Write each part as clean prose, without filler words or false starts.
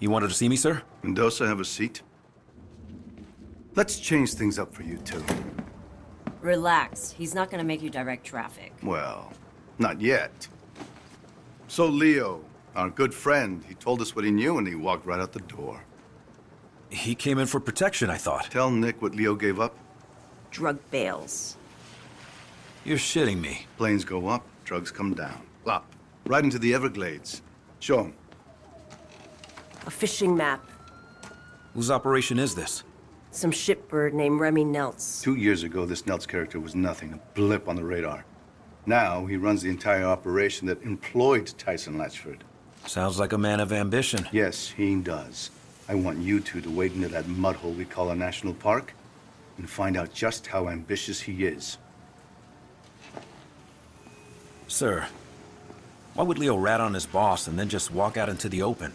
You wanted to see me, sir? Mendoza, have a seat. Let's change things up for you two. Relax. He's not gonna make you direct traffic. Well, not yet. So Leo, our good friend, he told us what he knew and he walked right out the door. He came in for protection, I thought. Tell Nick what Leo gave up. Drug bales. You're shitting me. Planes go up, drugs come down. Up, right into the Everglades. Show him. A fishing map. Whose operation is this? Some shipbird named Remy Neltz. 2 years ago, this Neltz character was nothing, a blip on the radar. Now, he runs the entire operation that employed Tyson Latchford. Sounds like a man of ambition. Yes, he does. I want you two to wade into that mud hole we call a national park and find out just how ambitious he is. Sir, why would Leo rat on his boss and then just walk out into the open?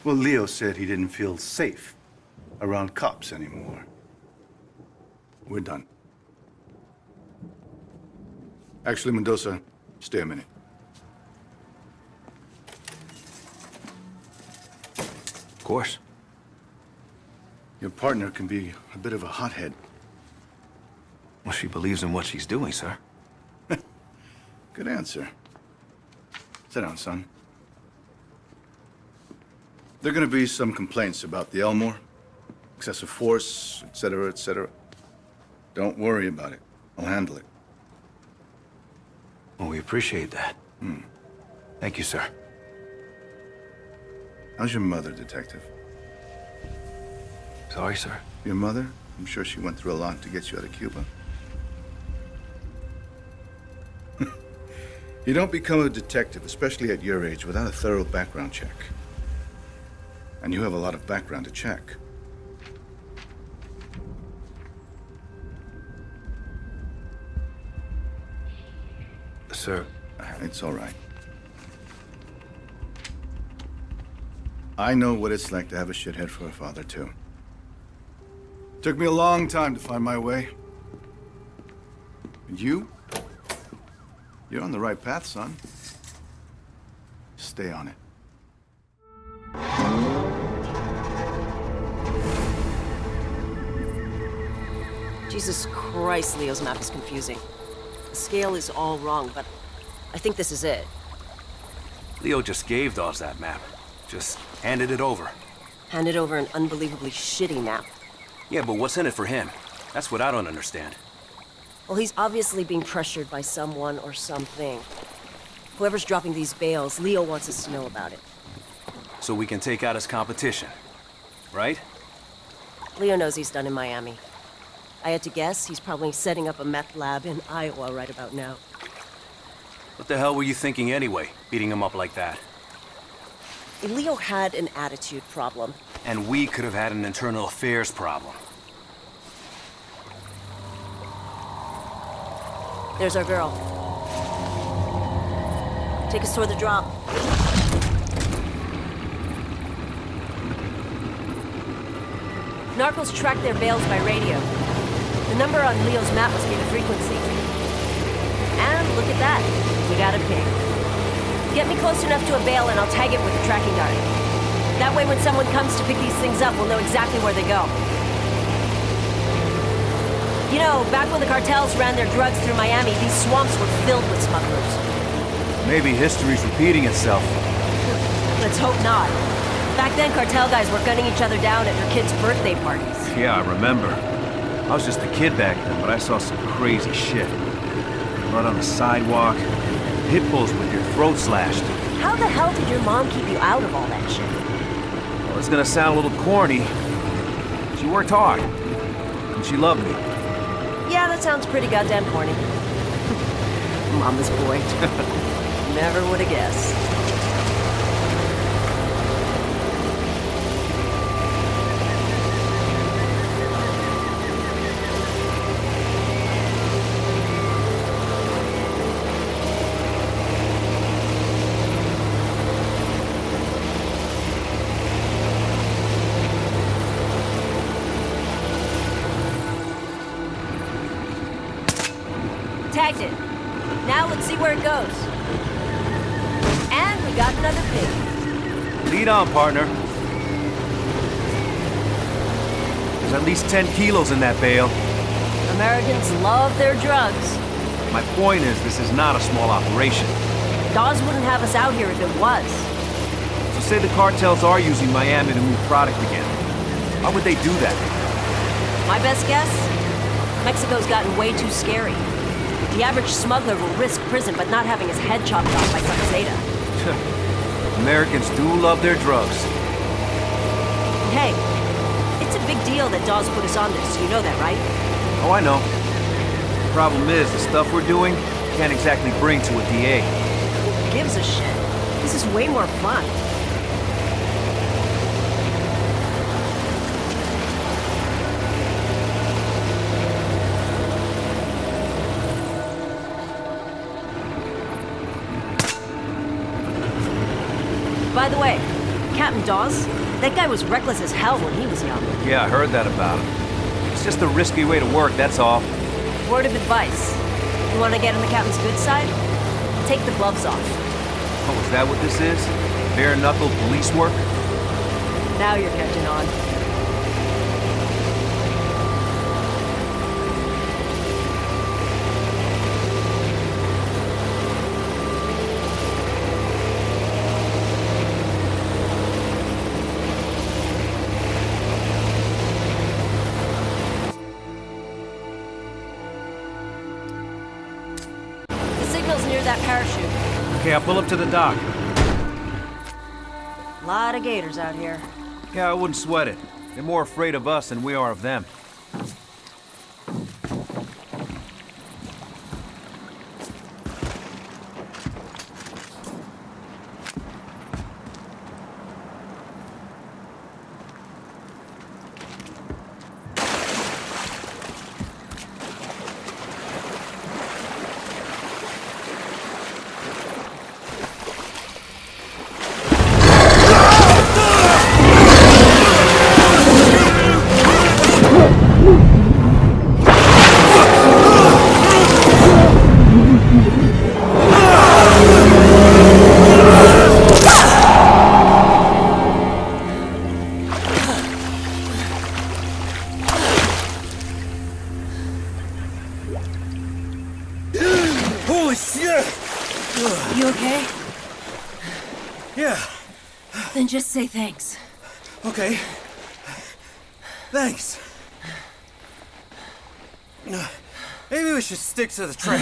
Well, Leo said he didn't feel safe around cops anymore. We're done. Actually, Mendoza, stay a minute. Of course. Your partner can be a bit of a hothead. Well, she believes in what she's doing, sir. Good answer. Sit down, son. There are gonna be some complaints about the Elmore. Excessive force, etc., etc. Don't worry about it. I'll handle it. Well, we appreciate that. Thank you, sir. How's your mother, Detective? Sorry, sir. Your mother? I'm sure she went through a lot to get you out of Cuba. You don't become a detective, especially at your age, without a thorough background check. And you have a lot of background to check. Sir, It's all right. I know what it's like to have a shithead for a father, too. Took me a long time to find my way. And you? You're on the right path, son. Stay on it. Jesus Christ, Leo's map is confusing. The scale is all wrong, but I think this is it. Leo just gave Dawes that map. Just handed it over. Handed over an unbelievably shitty map. Yeah, but what's in it for him? That's what I don't understand. Well, he's obviously being pressured by someone or something. Whoever's dropping these bales, Leo wants us to know about it. So we can take out his competition, right? Leo knows he's done in Miami. I had to guess he's probably setting up a meth lab in Iowa right about now. What the hell were you thinking anyway, beating him up like that? Leo had an attitude problem. And we could have had an internal affairs problem. There's our girl. Take us toward the drop. Narcos track their bales by radio. The number on Leo's map must be the frequency. And look at that. We got a ping. Get me close enough to a bale and I'll tag it with a tracking dart. That way when someone comes to pick these things up, we'll know exactly where they go. You know, back when the cartels ran their drugs through Miami, these swamps were filled with smugglers. Maybe history's repeating itself. Let's hope not. Back then, cartel guys were gunning each other down at their kids' birthday parties. Yeah, I remember. I was just a kid back then, but I saw some crazy shit. Blood on the sidewalk, pit bulls with your throat slashed. How the hell did your mom keep you out of all that shit? Well, it's gonna sound a little corny. She worked hard, and she loved me. Yeah, that sounds pretty goddamn corny. Mama's boy. Never would have guessed. Tagged it. Now let's see where it goes. And we got another pig. Lead on, partner. There's at least 10 kilos in that bale. Americans love their drugs. My point is, this is not a small operation. Dawes wouldn't have us out here if it was. So say the cartels are using Miami to move product again. Why would they do that? My best guess? Mexico's gotten way too scary. The average smuggler will risk prison but not having his head chopped off by some Zeta. Americans do love their drugs. Hey, it's a big deal that Dawes put us on this. You know that, right? Oh, I know. The problem is, the stuff we're doing can't exactly bring to a DA. Who gives a shit? This is way more fun. By the way, Captain Dawes, that guy was reckless as hell when he was young. Yeah, I heard that about him. It's just a risky way to work, that's all. Word of advice. You want to get on the captain's good side? Take the gloves off. Oh, is that what this is? Bare-knuckle police work? Now you're catching on. Near that parachute. Okay, I'll pull up to the dock. Lot of gators out here. Yeah, I wouldn't sweat it. They're more afraid of us than we are of them. Holy shit! You okay? Yeah, Then just say thanks. okay. Thanks. Maybe we should stick to the trail.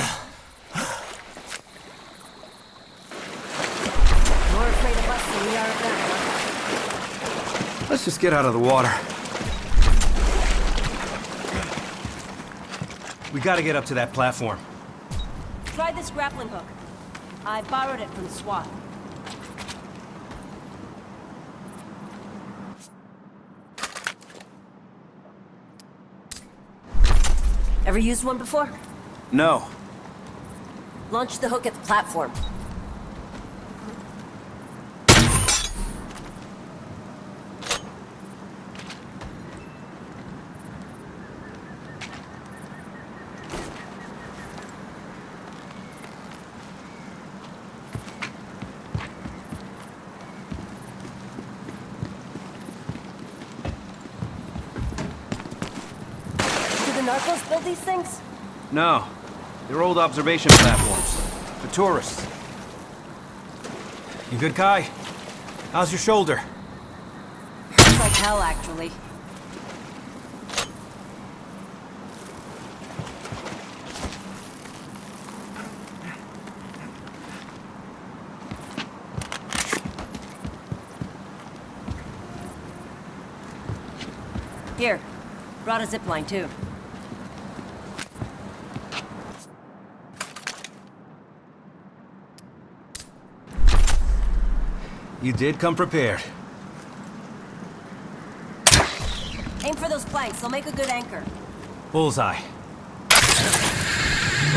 More afraid of us than we are of them, huh? Let's just get out of the water. We gotta get up to that platform. Try this grappling hook. I borrowed it from the SWAT. Ever used one before? No. Launch the hook at the platform. Do the narcos build these things? No. They're old observation platforms. For tourists. You good, Kai? How's your shoulder? It's like hell, actually. Here. Brought a zipline, too. You did come prepared. Aim for those planks. They'll make a good anchor. Bullseye.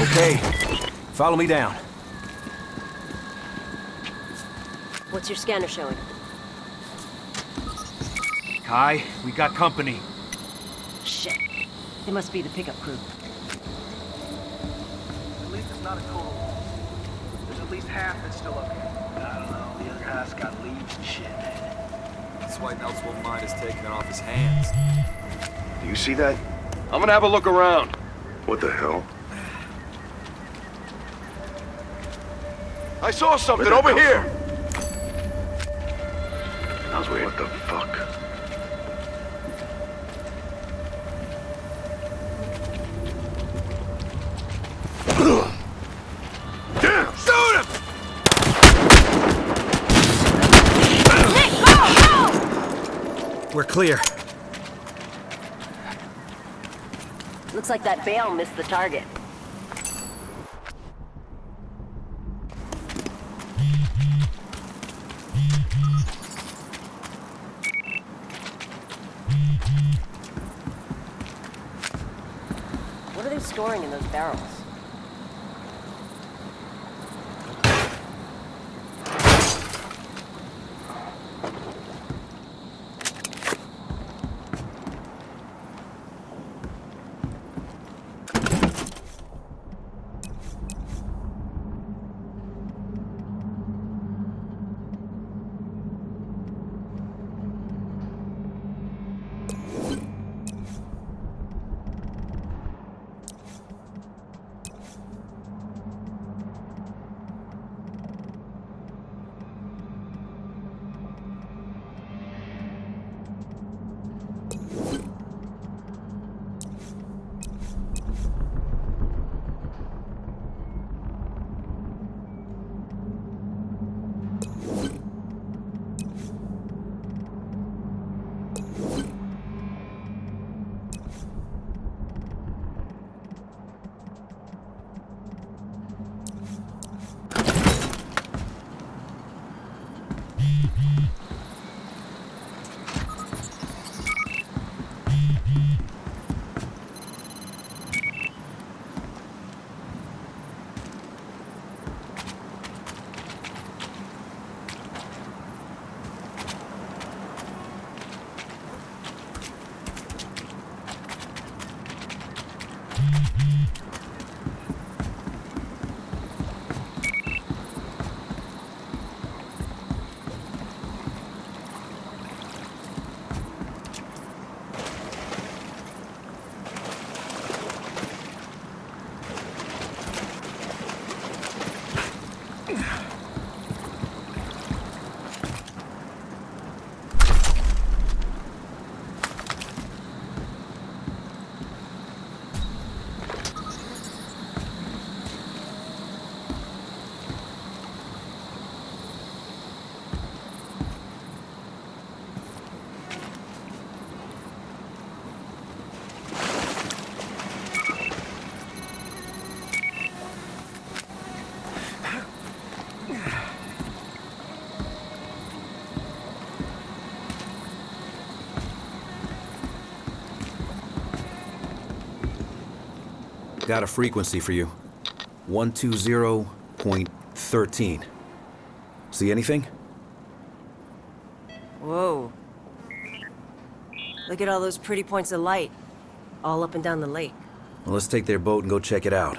Okay. Follow me down. What's your scanner showing? Kai, we got company. Shit. It must be the pickup crew. At least it's not a total. There's at least half that's still up here. I don't know. The other half's got leaves and shit. why Nelt's won't mind us taking it off his hands. Do you see that? I'm gonna have a look around. What the hell? I saw something over here! I was waiting. What the fuck? Damn! Shoot him! We're clear. Looks like that bale missed the target. What are they storing in those barrels? Got a frequency for you. 120.13. See anything? Whoa. Look at all those pretty points of light, all up and down the lake. Well, let's take their boat and go check it out.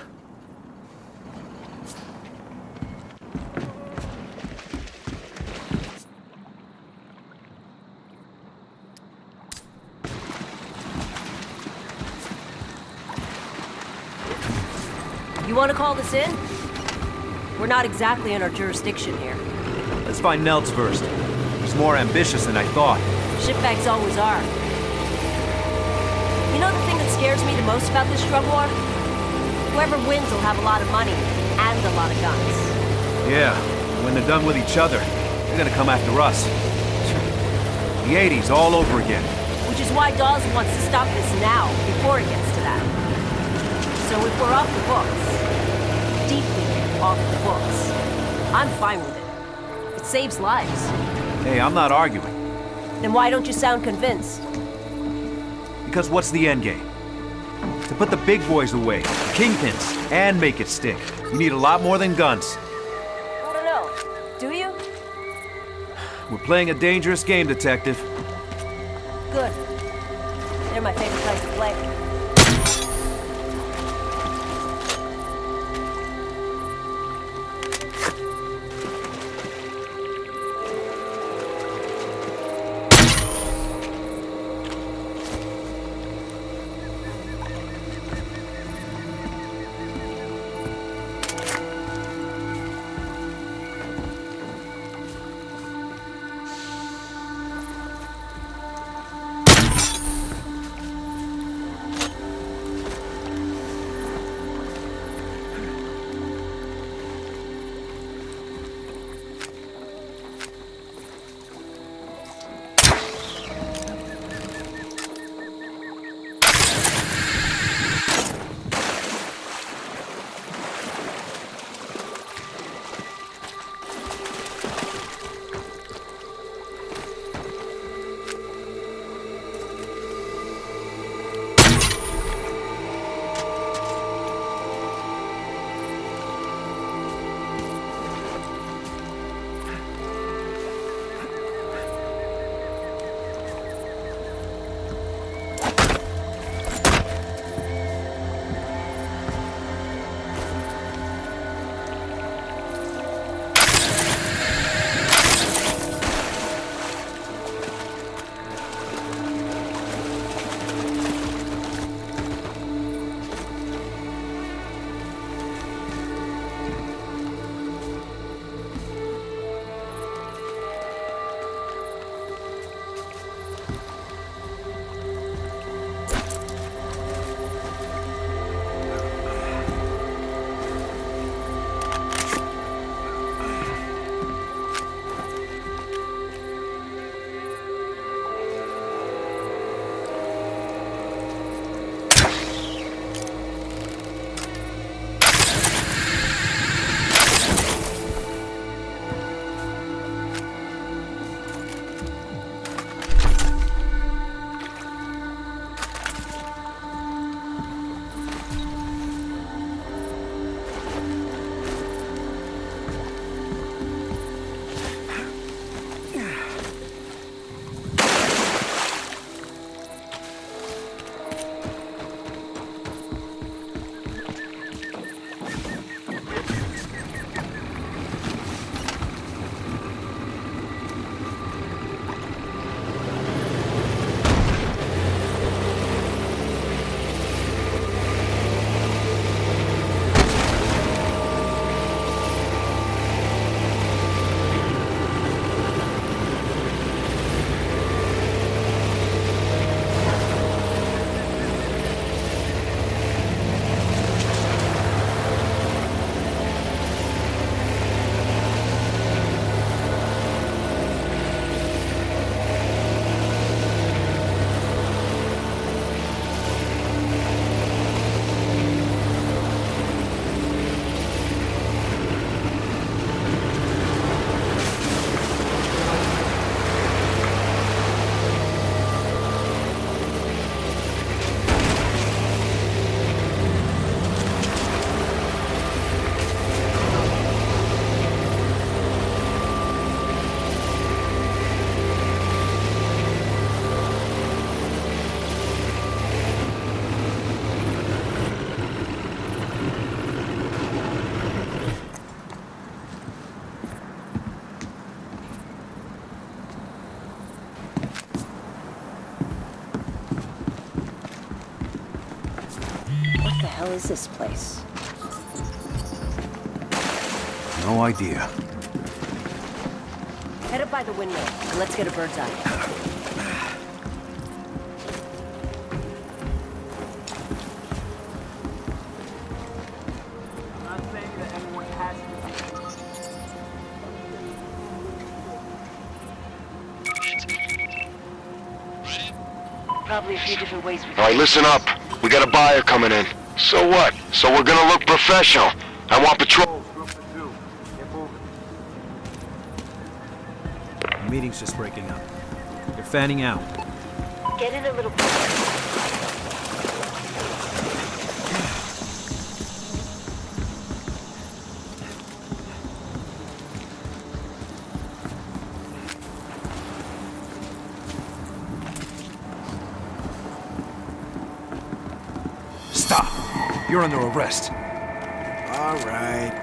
You want to call this in? We're not exactly in our jurisdiction here. Let's find Nelt's first. He's more ambitious than I thought. Shitbags always are. You know the thing that scares me the most about this drug war? Whoever wins will have a lot of money and a lot of guns. Yeah, when they're done with each other, they're gonna come after us. The 80s all over again. Which is why Dawes wants to stop this now, before it gets to that. So if we're off the books, deeply off the books, I'm fine with it. It saves lives. Hey, I'm not arguing. Then why don't you sound convinced? Because what's the end game? To put the big boys away, the kingpins, and make it stick, you need a lot more than guns. I don't know. Do you? We're playing a dangerous game, Detective. Good. They're my favorite place to play. hell is this place? No idea. Head up by the windmill, and let's get a bird's eye. Probably a few different ways we All right, listen up. We got a buyer coming in. So what? So we're gonna look professional. I want patrol. The meeting's just breaking up. They're fanning out. Get in a little bit. Stop! You're under arrest. All right.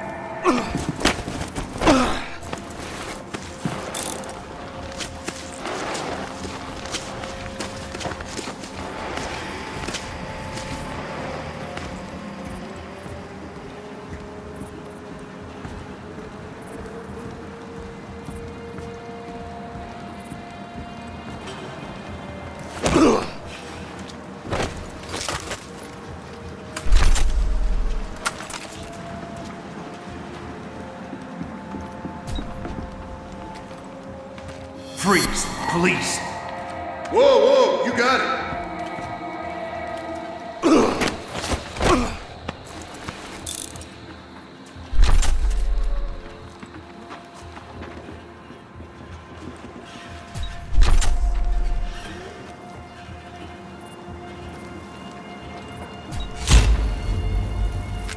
Freeze! Police! Whoa, you got it.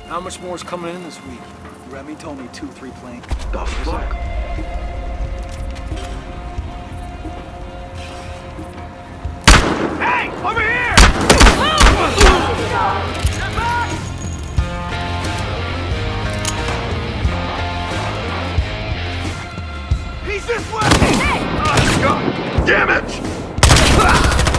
How much more is coming in this week? Remy told me 2-3 planes. The fuck? Hey! Over here! He's this way! Oh, God damn it! Now!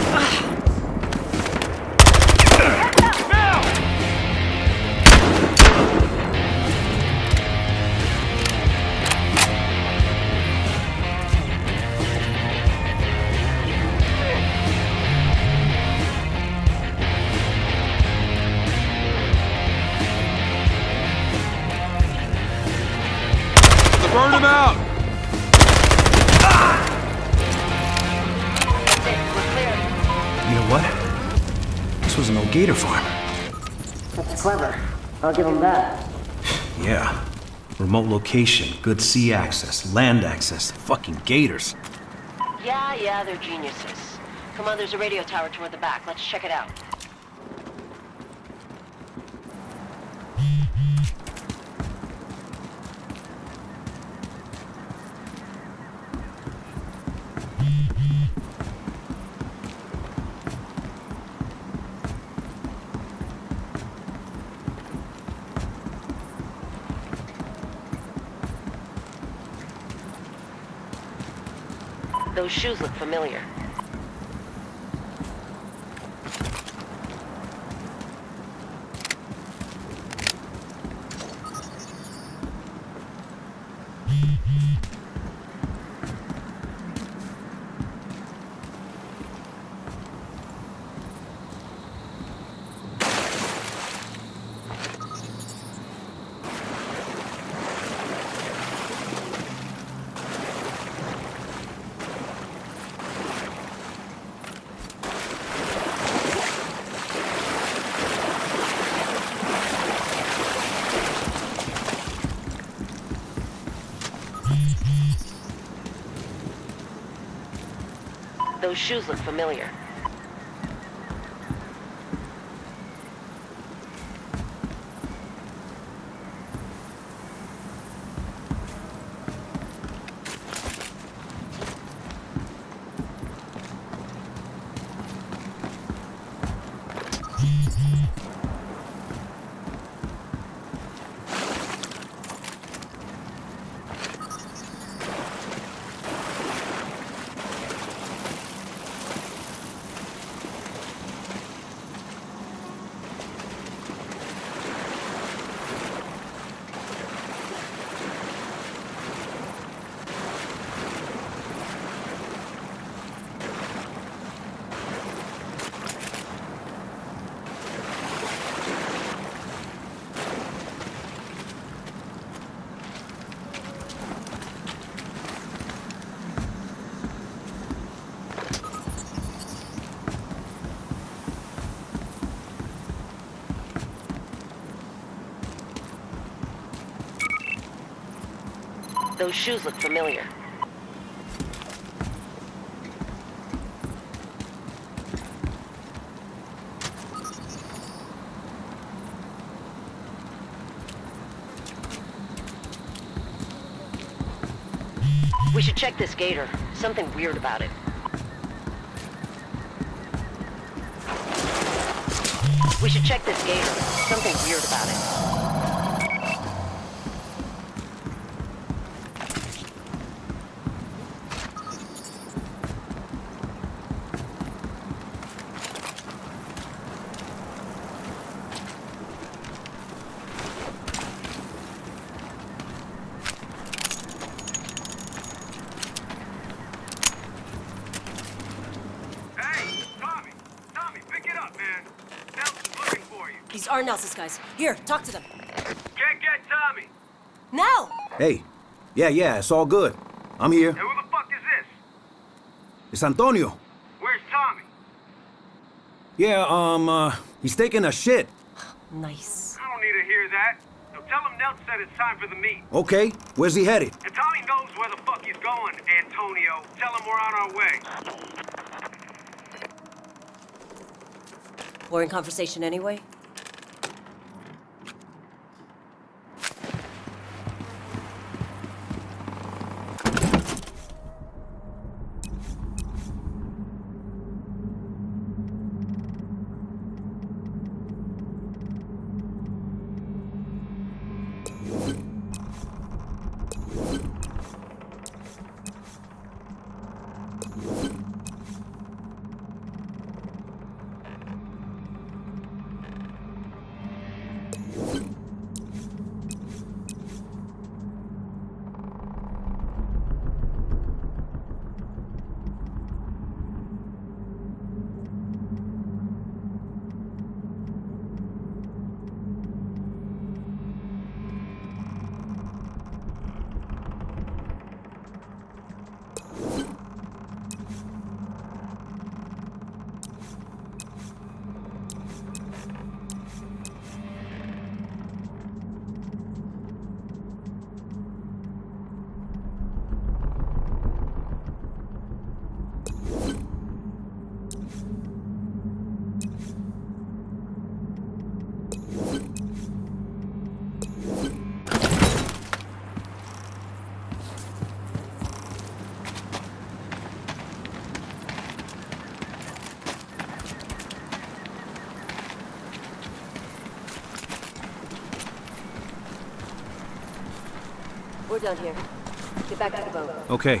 Burn him out! You know what? This was an old gator farm. That's clever. I'll give them that. Yeah. Remote location, good sea access, land access, fucking gators. Yeah, they're geniuses. Come on, there's a radio tower toward the back. Let's check it out. Those shoes look familiar. Those shoes look familiar. Those shoes look familiar. We should check this gator. Something weird about it. We should check this gator. Something weird about it. These are Nelson's guys. Here, talk to them. Get Tommy! Now! Hey. Yeah, it's all good. I'm here. Hey, who the fuck is this? It's Antonio. Where's Tommy? Yeah, he's taking a shit. Nice. I don't need to hear that. So tell him Nelt said it's time for the meet. Okay, where's he headed? And Tommy knows where the fuck he's going, Antonio. Tell him we're on our way. Boring conversation anyway? We're done here. Get back to the boat. Okay.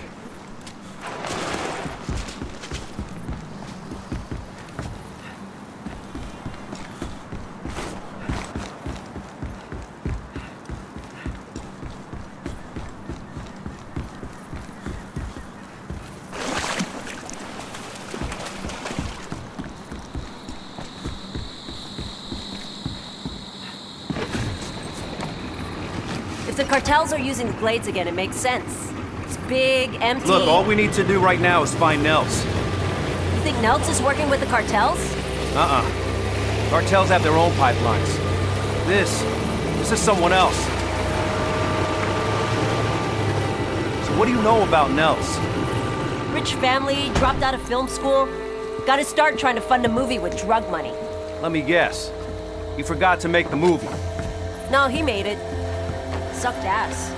If the cartels are using the glades again, it makes sense. It's big, empty. Look, all we need to do right now is find Nels. You think Nelts is working with the cartels? Cartels have their own pipelines. This is someone else. So what do you know about Nels? Rich family, dropped out of film school. Got his start trying to fund a movie with drug money. Let me guess. You forgot to make the movie. No, he made it. Sucked ass.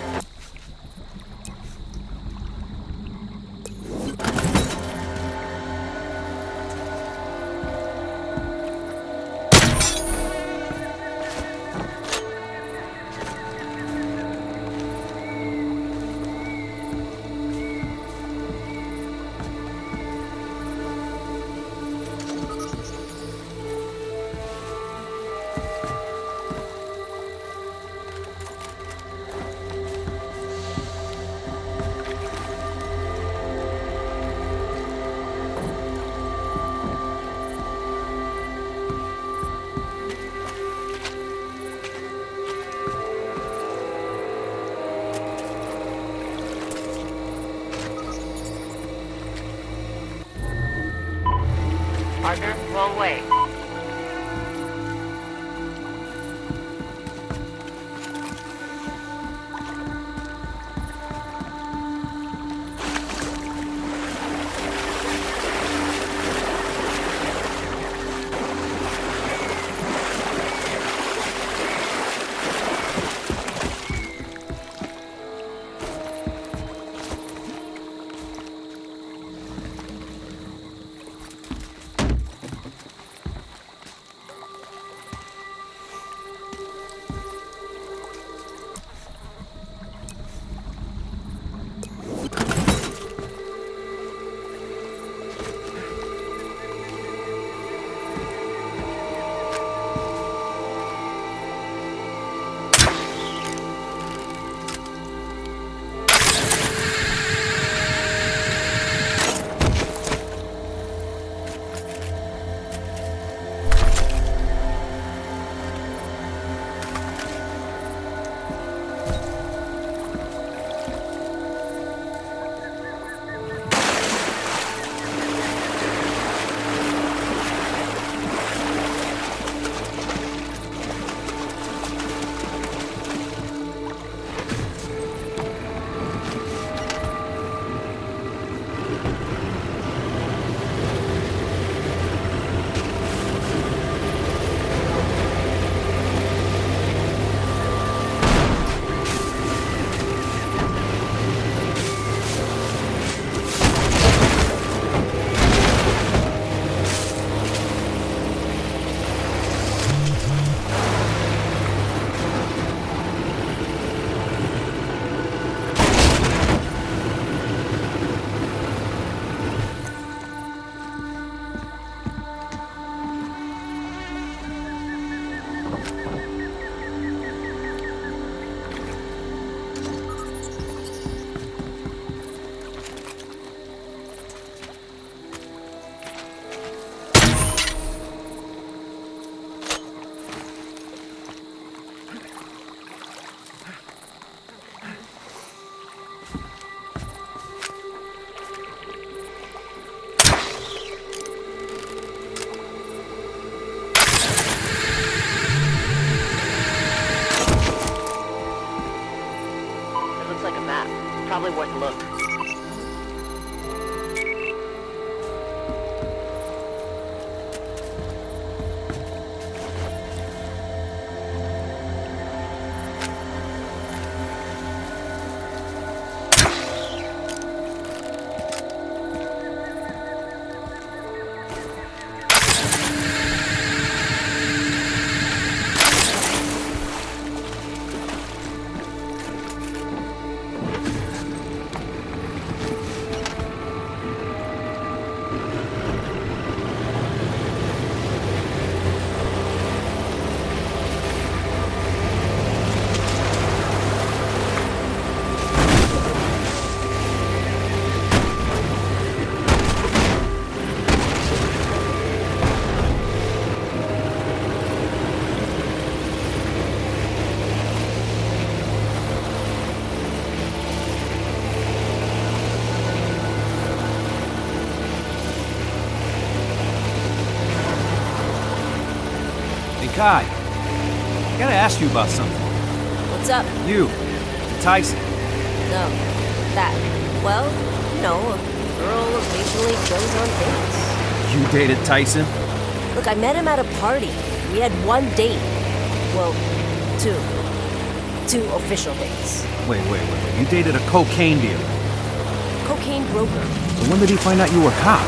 Partner, wrong way. like luck. Kai, I gotta ask you about something. What's up? You, Tyson. No. That. Well, you know, a girl occasionally goes on dates. You dated Tyson? Look, I met him at a party. We had one date. Well, two. Two official dates. Wait. You dated a cocaine dealer? Cocaine broker. So when did he find out you were hot?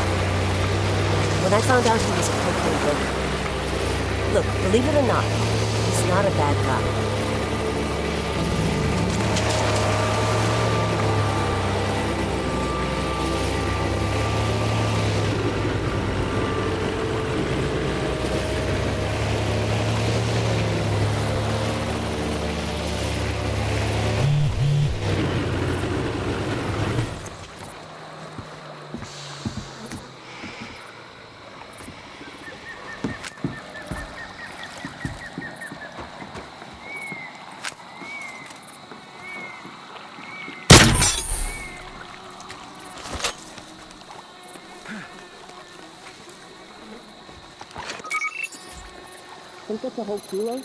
When I found out he was a cocaine broker. Look, believe it or not, he's not a bad guy. Think that's a whole kilo?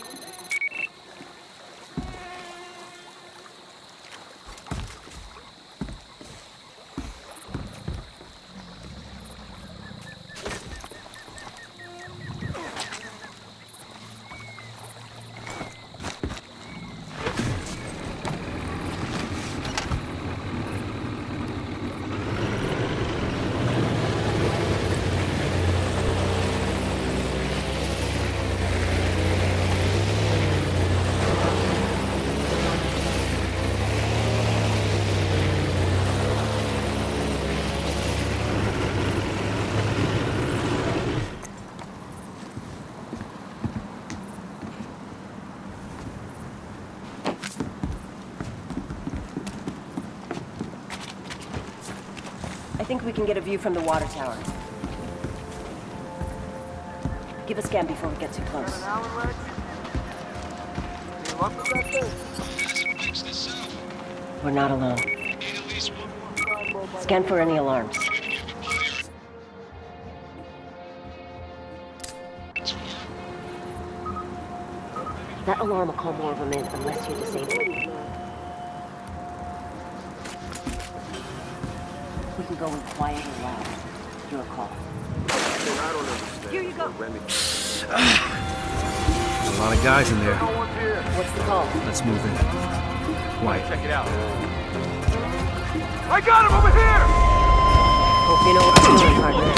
I think we can get a view from the water tower. Give a scan before we get too close. We're not alone. Scan for any alarms. That alarm will call more of them in unless you disable it. We can go in quiet and loud. Your call. Here you go. A lot of guys in there. What's the call? Let's move in. Quiet. Check it out. I got him over here! Hope you know what you're doing, partner.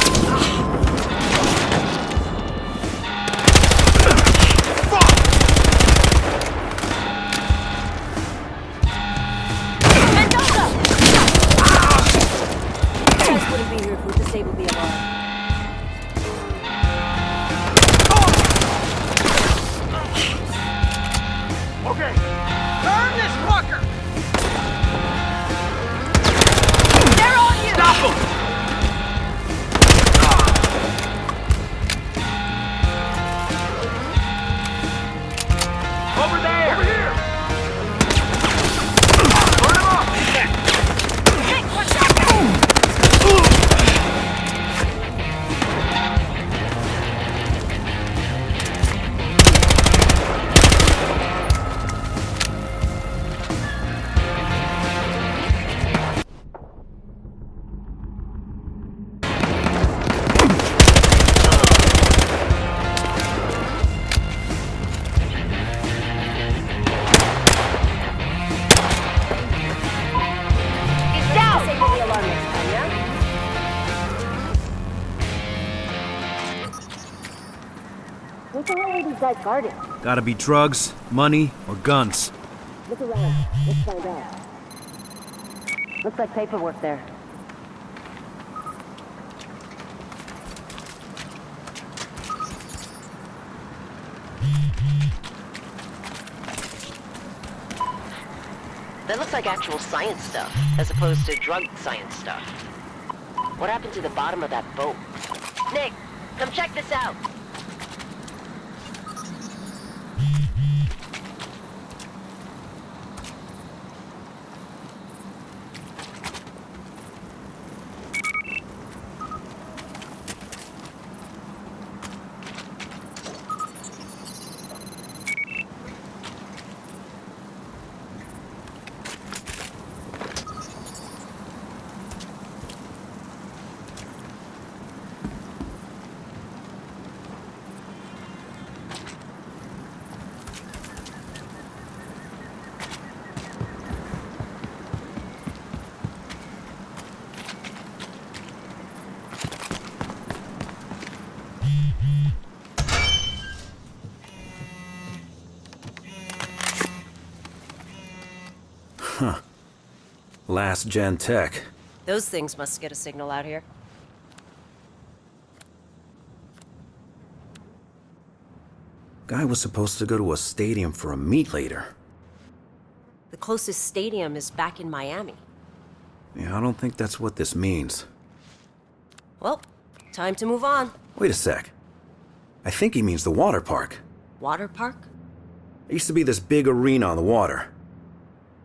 What the hell are these guys guarding? Gotta be drugs, money, or guns. Look around. Let's find out. Looks like paperwork there. That looks like actual science stuff, as opposed to drug science stuff. What happened to the bottom of that boat? Nick, come check this out! Last gen tech. Those things must get a signal out here. Guy was supposed to go to a stadium for a meet later. The closest stadium is back in Miami. Yeah, I don't think that's what this means. Well, time to move on. Wait a sec. I think he means the water park. Water park? There used to be this big arena on the water.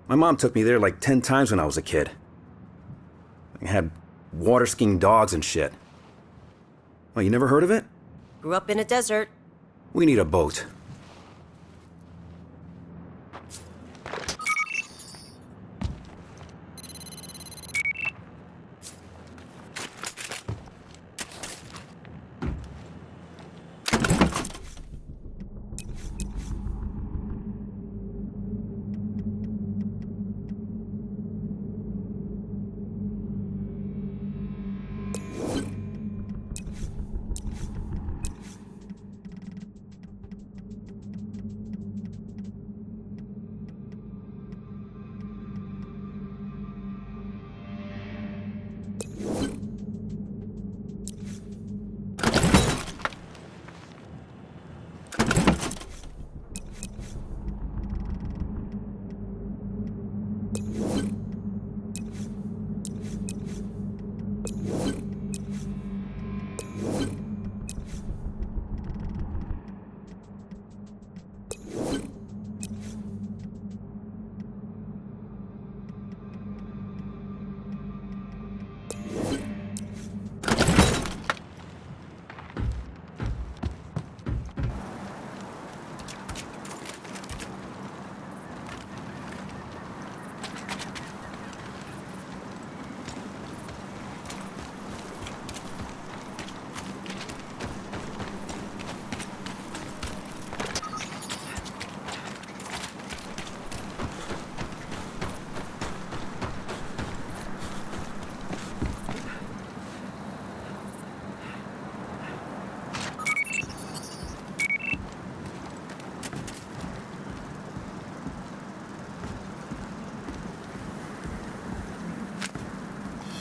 My mom took me there like 10 times when I was a kid. It had water skiing dogs and shit. Oh, you never heard of it? Grew up in a desert. We need a boat.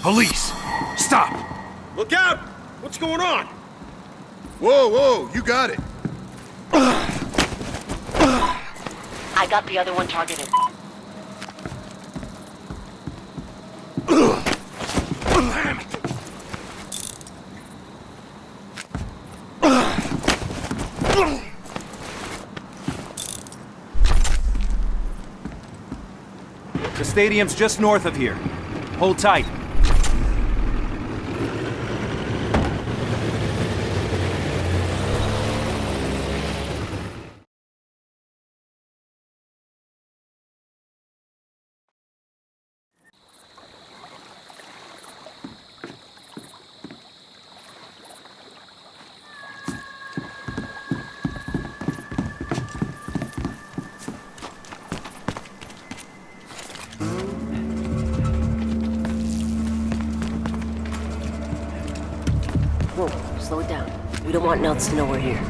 Police! Stop! Look out! What's going on? Whoa, whoa, you got it. I got the other one targeted. The stadium's just north of here. Hold tight. Whoa, slow it down. We don't want Nels to know we're here.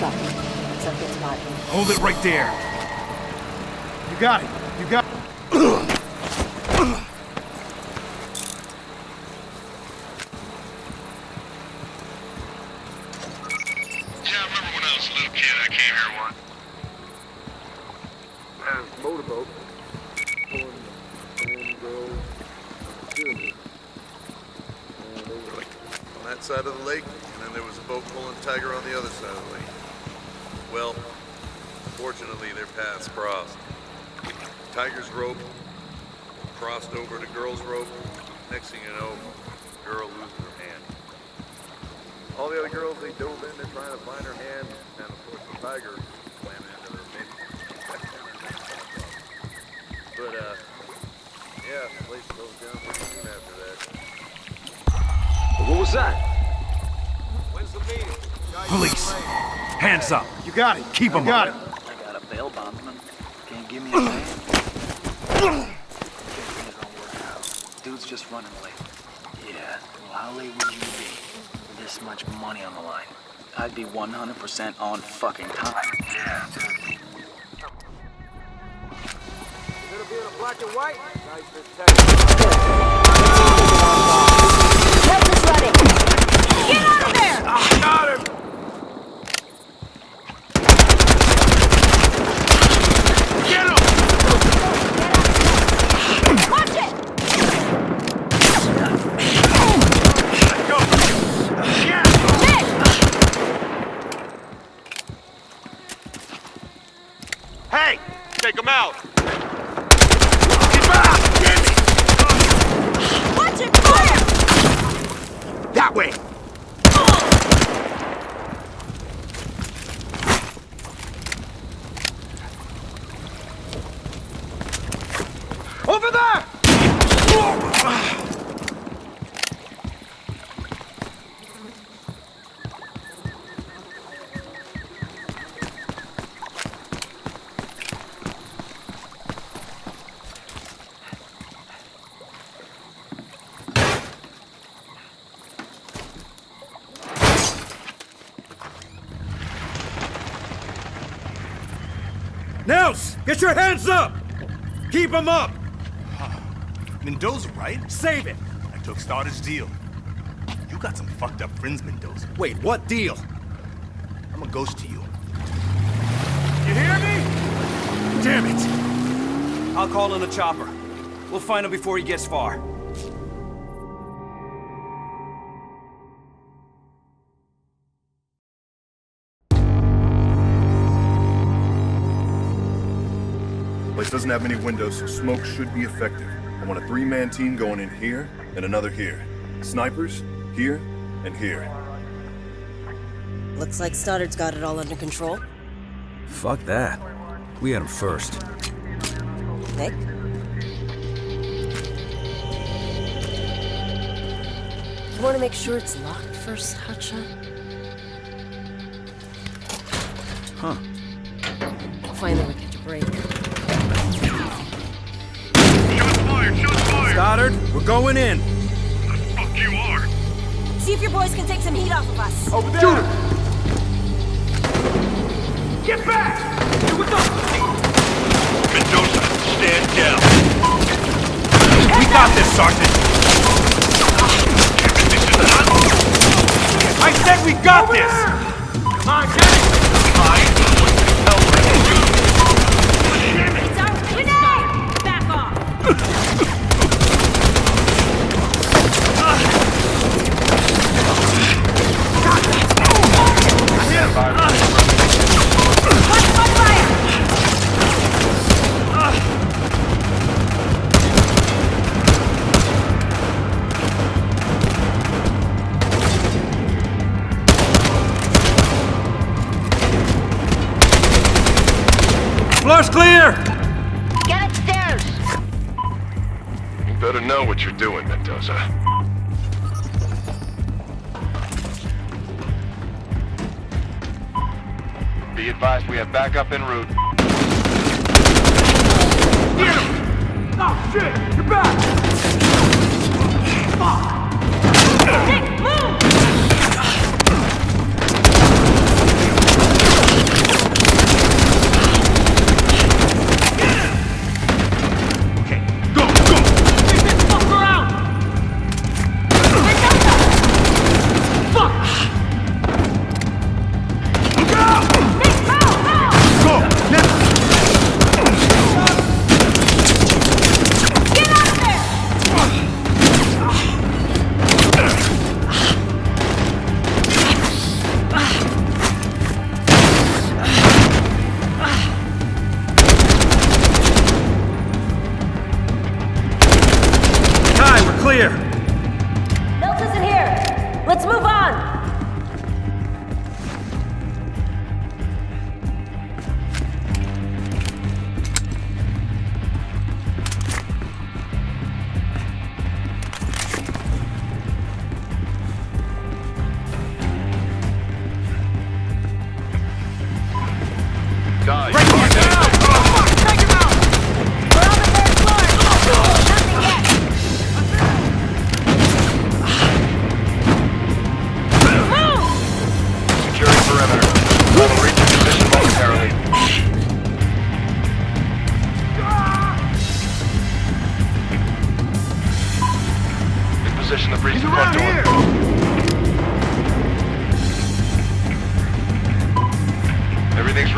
Look up. Something's spot. Hold it right there. You got it. You got it. Yeah, I remember when I was a little kid, I came here once. Motorboat. On that side of the lake, and then there was a boat pulling Tiger on the other side of the lake. Well, fortunately their paths crossed. Tiger's rope crossed over to Girl's rope. Next thing you know, Girl loses her hand. All the other girls, they dove in, they're trying to find her hand, and of course the Tiger swam into their face. But, yeah, the place goes down pretty soon after that. What was that? When's the meeting? Police! Hands up! You got it. Keep 'em got up. it. I got a bail bondsman. Can't give me a man. Gonna work out. Dude's just running late. Yeah. Well, how late would you be with this much money on the line? I'd be 100% on fucking time. Yeah. Gonna be in a black and white? Nice Help is running. Get out of there! Got him! Get him! Watch it! Go! Yeah! Nick! Hey! Take him out! Watch it! Fire! That way! Over there! Nels, get your hands up! Keep them up! Mendoza, right? Save it! I took Starter's deal. You got some fucked up friends, Mendoza. Wait, what deal? I'm a ghost to you. You hear me? Damn it! I'll call in a chopper. We'll find him before he gets far. Place doesn't have many windows, so smoke should be effective. I want a 3-man team going in here and another here. Snipers, here and here. Looks like Stoddard's got it all under control. Fuck that. We had him first. Nick? You want to make sure it's locked first, Hotshot? Huh. Finally we get to break. Shots fired! Shots fired! Stoddard, we're going in. The fuck you are! See if your boys can take some heat off of us. Over there! Shoot him! Get back! Hey, what's up? Mendoza, stand down! We got this, Sergeant! This is not... I said we got this! Come on, get it! It's our grenade! Back off! Watch my fire! Floor's clear! Get upstairs! You better know what you're doing, Mendoza. Be advised, we have backup en route. Get him! Oh, shit! You're back! Nick, move!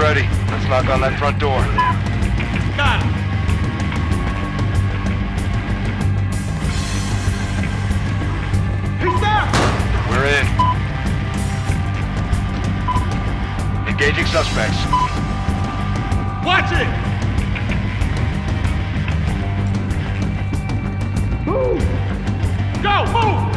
ready. Let's knock on that front door. Got it. He's there! We're in. Engaging suspects. Watch it! Move! Go! Move!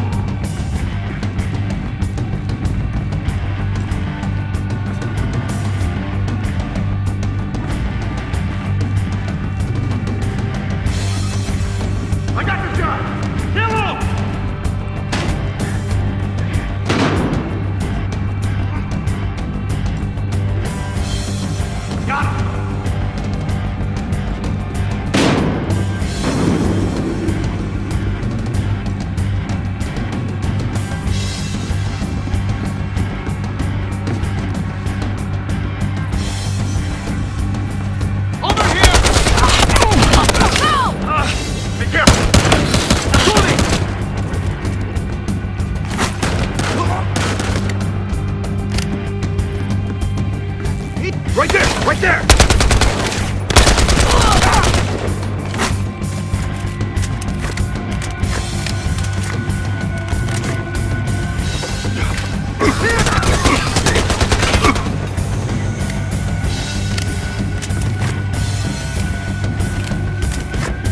I got this guy! Kill him! Got him! Over here! Be careful! Right there! Right there!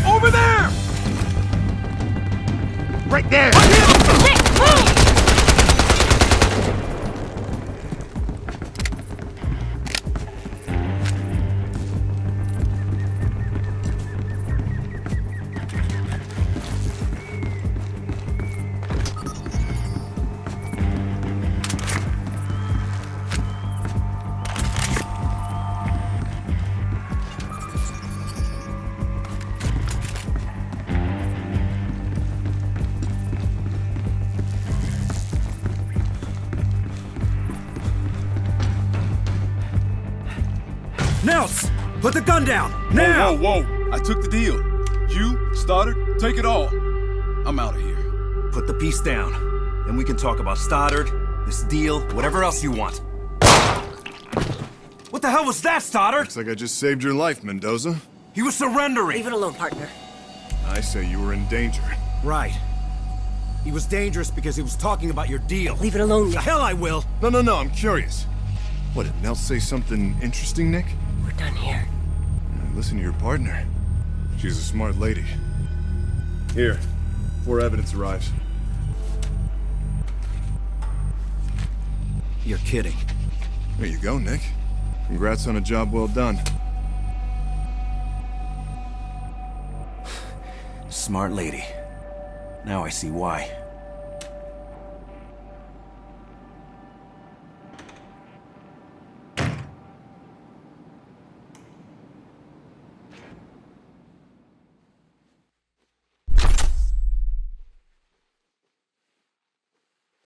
Over there! Right there! Nick, move! Nels! Put the gun down! Now! Whoa, whoa. I took the deal. You, Stoddard, take it all. I'm out of here. Put the piece down. Then we can talk about Stoddard, this deal, whatever else you want. What the hell was that, Stoddard? Looks like I just saved your life, Mendoza. He was surrendering! Leave it alone, partner. I say you were in danger. Right. He was dangerous because he was talking about your deal. Leave it alone, The Nick. hell I will! No, I'm curious. What, did Nels say something interesting, Nick? We're done here. Listen to your partner. She's a smart lady. Here, before evidence arrives. You're kidding. There you go, Nick. Congrats on a job well done. Smart lady. Now I see why.